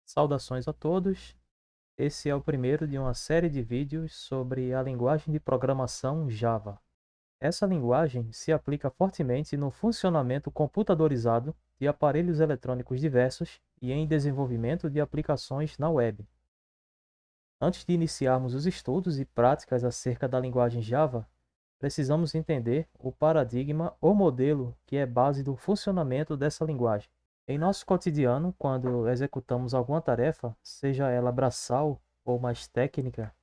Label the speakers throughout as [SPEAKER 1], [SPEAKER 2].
[SPEAKER 1] Saudações a todos. Esse é o primeiro de uma série de vídeos sobre a linguagem de programação Java. Essa linguagem se aplica fortemente no funcionamento computadorizado de aparelhos eletrônicos diversos e em desenvolvimento de aplicações na web. Antes de iniciarmos os estudos e práticas acerca da linguagem Java, precisamos entender o paradigma ou modelo que é base do funcionamento dessa linguagem. Em nosso cotidiano, quando executamos alguma tarefa, seja ela braçal ou mais técnica,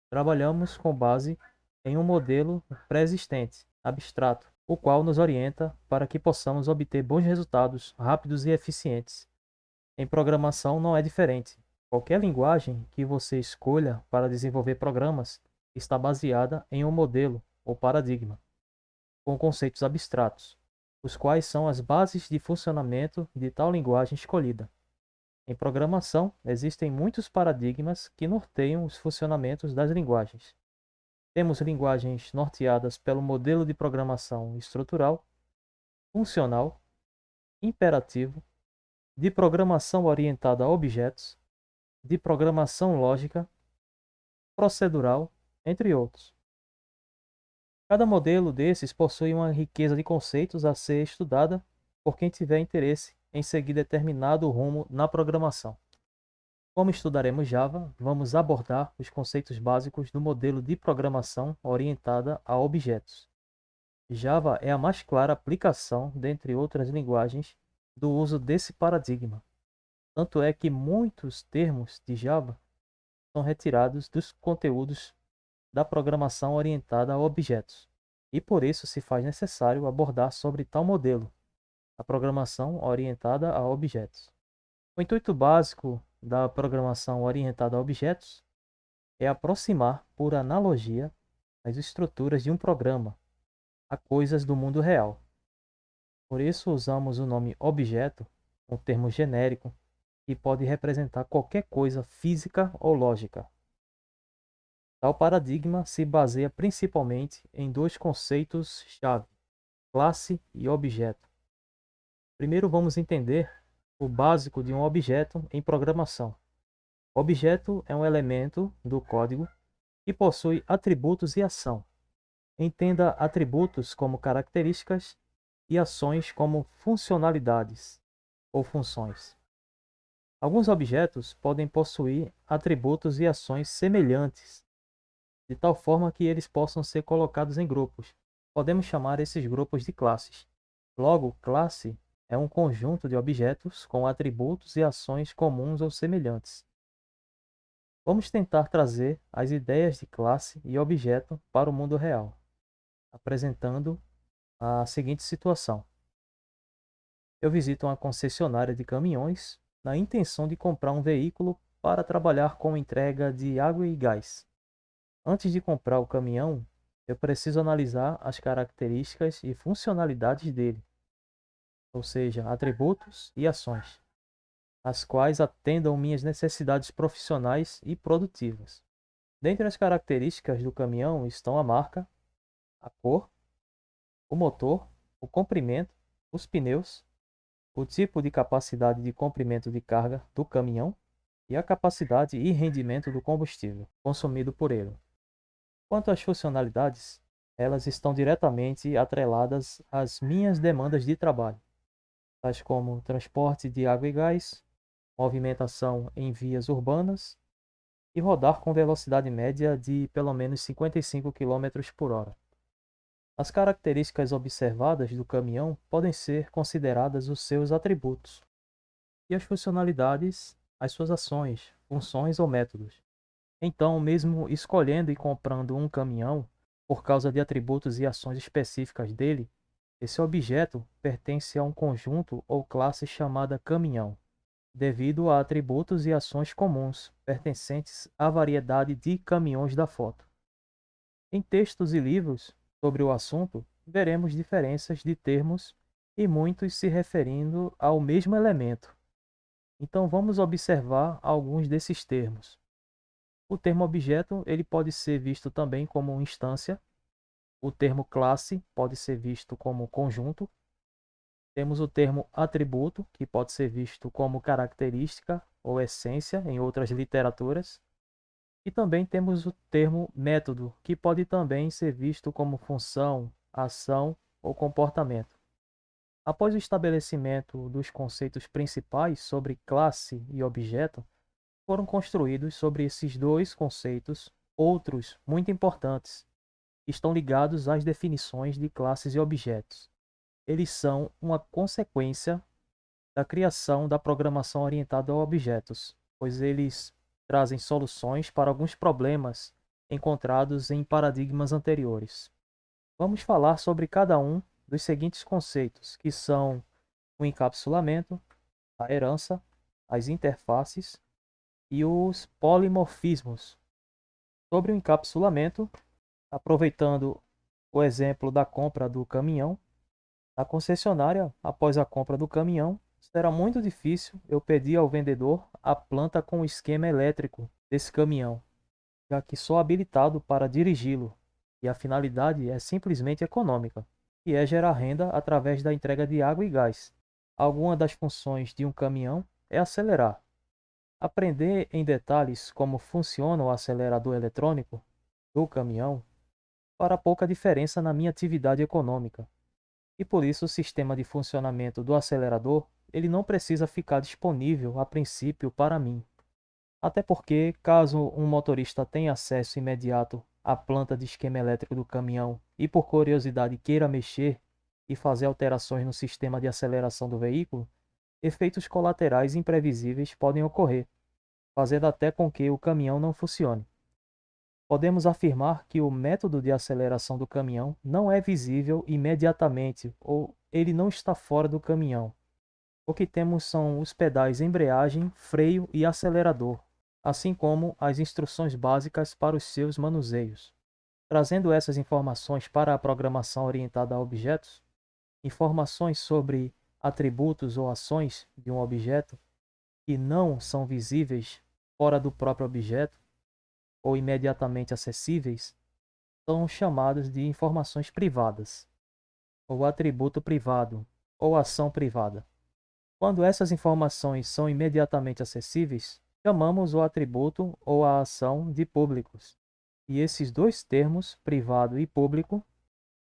[SPEAKER 1] trabalhamos com base em um modelo pré-existente, abstrato, o qual nos orienta para que possamos obter bons resultados rápidos e eficientes. Em programação não é diferente. Qualquer linguagem que você escolha para desenvolver programas está baseada em um modelo ou paradigma, com conceitos abstratos, os quais são as bases de funcionamento de tal linguagem escolhida. Em programação, existem muitos paradigmas que norteiam os funcionamentos das linguagens. Temos linguagens norteadas pelo modelo de programação estrutural, funcional, imperativo, de programação orientada a objetos, de programação lógica, procedural, entre outros. Cada modelo desses possui uma riqueza de conceitos a ser estudada por quem tiver interesse em seguir determinado rumo na programação. Como estudaremos Java, vamos abordar os conceitos básicos do modelo de programação orientada a objetos. Java é a mais clara aplicação, dentre outras linguagens, do uso desse paradigma. Tanto é que muitos termos de Java são retirados dos conteúdos da programação orientada a objetos. E por isso se faz necessário abordar sobre tal modelo, a programação orientada a objetos. O intuito básico da programação orientada a objetos é aproximar, por analogia, as estruturas de um programa a coisas do mundo real. Por isso usamos o nome objeto, um termo genérico que pode representar qualquer coisa física ou lógica. Tal paradigma se baseia principalmente em dois conceitos-chave: classe e objeto. Primeiro vamos entender o básico de um objeto em programação. Objeto é um elemento do código que possui atributos e ação. Entenda atributos como características e ações como funcionalidades ou funções. Alguns objetos podem possuir atributos e ações semelhantes, de tal forma que eles possam ser colocados em grupos. Podemos chamar esses grupos de classes. Logo, classe é um conjunto de objetos com atributos e ações comuns ou semelhantes. Vamos tentar trazer as ideias de classe e objeto para o mundo real, apresentando a seguinte situação. Eu visito uma concessionária de caminhões na intenção de comprar um veículo para trabalhar com entrega de água e gás. Antes de comprar o caminhão, eu preciso analisar as características e funcionalidades dele, ou seja, atributos e ações, as quais atendam minhas necessidades profissionais e produtivas. Dentre as características do caminhão estão a marca, a cor, o motor, o comprimento, os pneus, o tipo de capacidade de comprimento de carga do caminhão e a capacidade e rendimento do combustível consumido por ele. Quanto às funcionalidades, elas estão diretamente atreladas às minhas demandas de trabalho, tais como transporte de água e gás, movimentação em vias urbanas e rodar com velocidade média de pelo menos 55 km por hora. As características observadas do caminhão podem ser consideradas os seus atributos, e as funcionalidades, as suas ações, funções ou métodos. Então, mesmo escolhendo e comprando um caminhão, por causa de atributos e ações específicas dele, esse objeto pertence a um conjunto ou classe chamada caminhão, devido a atributos e ações comuns pertencentes à variedade de caminhões da foto. Em textos e livros sobre o assunto, veremos diferenças de termos e muitos se referindo ao mesmo elemento. Então vamos observar alguns desses termos. O termo objeto ele pode ser visto também como instância. O termo classe pode ser visto como conjunto. Temos o termo atributo, que pode ser visto como característica ou essência em outras literaturas. E também temos o termo método, que pode também ser visto como função, ação ou comportamento. Após o estabelecimento dos conceitos principais sobre classe e objeto, foram construídos sobre esses dois conceitos outros muito importantes, que estão ligados às definições de classes e objetos. Eles são uma consequência da criação da programação orientada a objetos, pois eles trazem soluções para alguns problemas encontrados em paradigmas anteriores. Vamos falar sobre cada um dos seguintes conceitos, que são o encapsulamento, a herança, as interfaces e os polimorfismos. Sobre o encapsulamento, aproveitando o exemplo da compra do caminhão, na concessionária, após a compra do caminhão, será muito difícil eu pedir ao vendedor a planta com o esquema elétrico desse caminhão, já que sou habilitado para dirigi-lo e a finalidade é simplesmente econômica, que é gerar renda através da entrega de água e gás. Alguma das funções de um caminhão é acelerar. Aprender em detalhes como funciona o acelerador eletrônico do caminhão fará pouca diferença na minha atividade econômica. E por isso o sistema de funcionamento do acelerador ele não precisa ficar disponível a princípio para mim. Até porque, caso um motorista tenha acesso imediato à planta de esquema elétrico do caminhão e por curiosidade queira mexer e fazer alterações no sistema de aceleração do veículo, efeitos colaterais imprevisíveis podem ocorrer, fazendo até com que o caminhão não funcione. Podemos afirmar que o método de aceleração do caminhão não é visível imediatamente ou ele não está fora do caminhão. O que temos são os pedais embreagem, freio e acelerador, assim como as instruções básicas para os seus manuseios. Trazendo essas informações para a programação orientada a objetos, informações sobre atributos ou ações de um objeto que não são visíveis fora do próprio objeto ou imediatamente acessíveis, são chamadas de informações privadas, ou atributo privado, ou ação privada. Quando essas informações são imediatamente acessíveis, chamamos o atributo ou a ação de públicos. E esses dois termos, privado e público,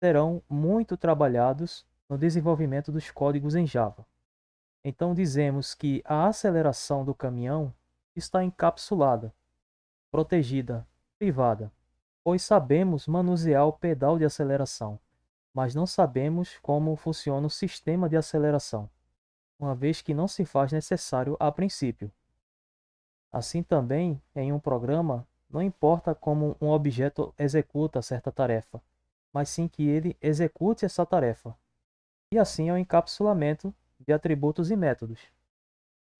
[SPEAKER 1] serão muito trabalhados no desenvolvimento dos códigos em Java. Então dizemos que a aceleração do caminhão está encapsulada, protegida, privada, pois sabemos manusear o pedal de aceleração, mas não sabemos como funciona o sistema de aceleração, uma vez que não se faz necessário a princípio. Assim também, em um programa, não importa como um objeto executa certa tarefa, mas sim que ele execute essa tarefa. E assim é o encapsulamento de atributos e métodos.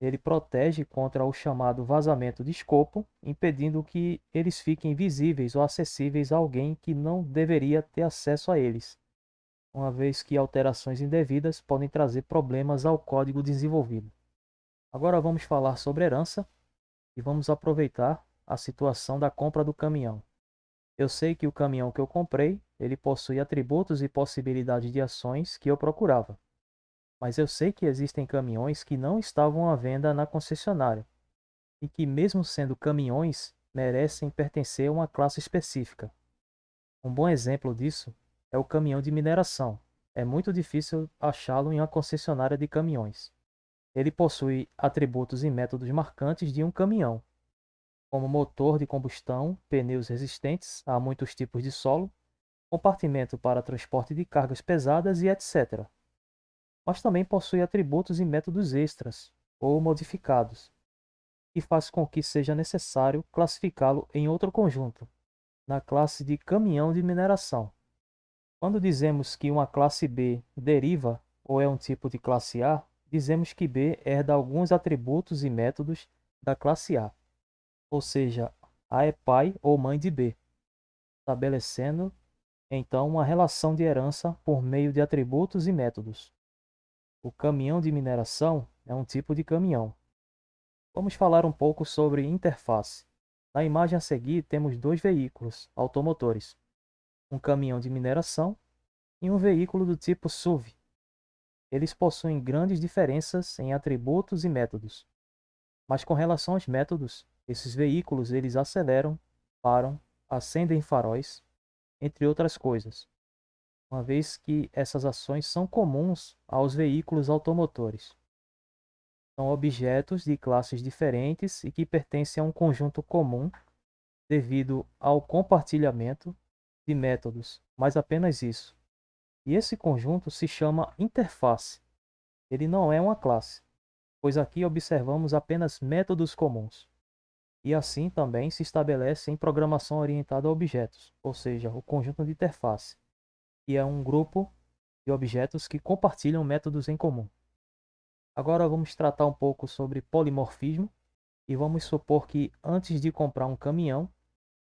[SPEAKER 1] Ele protege contra o chamado vazamento de escopo, impedindo que eles fiquem visíveis ou acessíveis a alguém que não deveria ter acesso a eles, uma vez que alterações indevidas podem trazer problemas ao código desenvolvido. Agora vamos falar sobre herança e vamos aproveitar a situação da compra do caminhão. Eu sei que o caminhão que eu comprei, ele possui atributos e possibilidades de ações que eu procurava. Mas eu sei que existem caminhões que não estavam à venda na concessionária e que, mesmo sendo caminhões, merecem pertencer a uma classe específica. Um bom exemplo disso é o caminhão de mineração. É muito difícil achá-lo em uma concessionária de caminhões. Ele possui atributos e métodos marcantes de um caminhão, como motor de combustão, pneus resistentes a muitos tipos de solo, compartimento para transporte de cargas pesadas e etc. Mas também possui atributos e métodos extras, ou modificados, que faz com que seja necessário classificá-lo em outro conjunto, na classe de caminhão de mineração. Quando dizemos que uma classe B deriva ou é um tipo de classe A, dizemos que B herda alguns atributos e métodos da classe A, ou seja, A é pai ou mãe de B, estabelecendo então uma relação de herança por meio de atributos e métodos. O caminhão de mineração é um tipo de caminhão. Vamos falar um pouco sobre interface. Na imagem a seguir temos dois veículos automotores, um caminhão de mineração e um veículo do tipo SUV. Eles possuem grandes diferenças em atributos e métodos, mas com relação aos métodos, esses veículos eles aceleram, param, acendem faróis, entre outras coisas, uma vez que essas ações são comuns aos veículos automotores. São objetos de classes diferentes e que pertencem a um conjunto comum devido ao compartilhamento de métodos, mas apenas isso. E esse conjunto se chama interface. Ele não é uma classe, pois aqui observamos apenas métodos comuns. E assim também se estabelece em programação orientada a objetos, ou seja, o conjunto de interface, que é um grupo de objetos que compartilham métodos em comum. Agora vamos tratar um pouco sobre polimorfismo e vamos supor que antes de comprar um caminhão,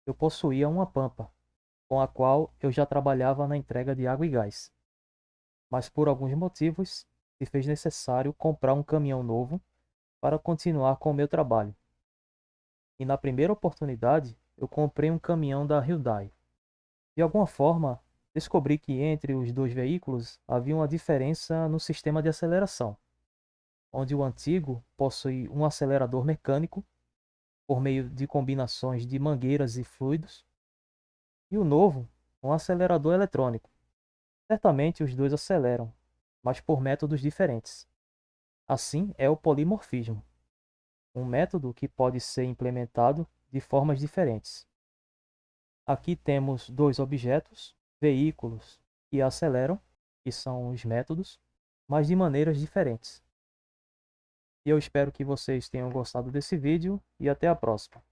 [SPEAKER 1] eu possuía uma pampa, com a qual eu já trabalhava na entrega de água e gás. Mas por alguns motivos, se fez necessário comprar um caminhão novo para continuar com o meu trabalho. E na primeira oportunidade, eu comprei um caminhão da Hyundai. De alguma forma, descobri que entre os dois veículos havia uma diferença no sistema de aceleração, onde o antigo possui um acelerador mecânico por meio de combinações de mangueiras e fluidos, e o novo, um acelerador eletrônico. Certamente os dois aceleram, mas por métodos diferentes. Assim é o polimorfismo, um método que pode ser implementado de formas diferentes. Aqui temos dois objetos, veículos, que aceleram, que são os métodos, mas de maneiras diferentes. E eu espero que vocês tenham gostado desse vídeo e até a próxima.